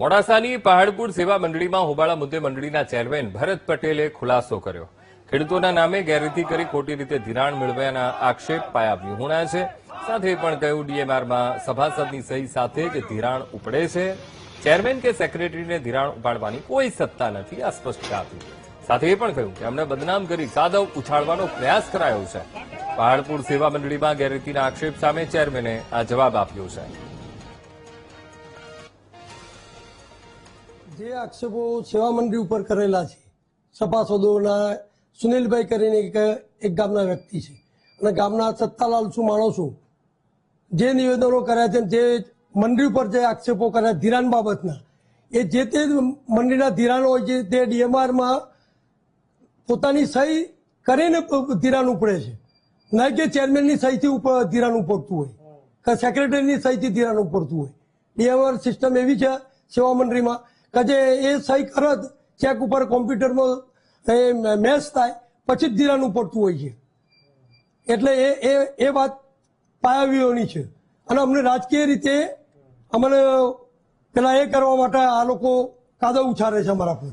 મોડાસાની પહાડપુર સેવા મંડળીમાં હોબાળા મુદ્દે મંડળીના ચેરમેન ભરત પટેલે ખુલાસો કર્યો। ખેડૂતોના નામે ગેરરીતિ કરી ખોટી રીતે ધિરાણ મેળવ્યાના આક્ષેપ પાયાવિહોણા છે। સાથે પણ કહ્યું ડીએમઆરમાં સભાસદની સહી સાથે જ ધિરાણ ઉપડે છે। ચેરમેન કે સેક્રેટરીને ધિરાણ ઉપાડવાની કોઈ સત્તા નથી, આ સ્પષ્ટ આપી। સાથે એ પણ કહ્યું કે અમને બદનામ કરી કાદવ ઉછાળવાનો પ્રયાસ કરાયો છે। પહાડપુર સેવા મંડળીમાં ગેરરીતિના આક્ષેપ સામે ચેરમેને આ જવાબ આપ્યો છે। જે આક્ષેપો સેવા મંડળી ઉપર કરેલા છે, સભાસદોના સુનિલભાઈ કરીને એક ગામના વ્યક્તિ છે અને ગામના સત્તાલાલસુ માણસો જે નિવેદનો કર્યા છે, જે મંડળી ઉપર જે આક્ષેપો કર્યા ધિરાણ બાબતના, એ જે તે મંડળીના ધિરાણ હોય છે તે ડીએમઆરમાં પોતાની સહી કરીને ધિરાણ ઉપડે છે, ના કે ચેરમેનની સહીથી ધિરાણ ઉપડતું હોય કે સેક્રેટરીની સહીથી ધિરાણ ઉપડતું હોય। ડીએમઆર સિસ્ટમ એવી છે સેવા મંડળીમાં કે જે એ સહી કરત ચેક ઉપર કોમ્પ્યુટરમાં મેચ થાય પછી જ ધિરાણ ઉપડતું હોય છે। એટલે એ વાત પાયાવિહોણી છે અને અમને રાજકીય રીતે અમને પેલા એ કરવા માટે આ લોકો કાદવ ઉછાળે છે અમારા પર।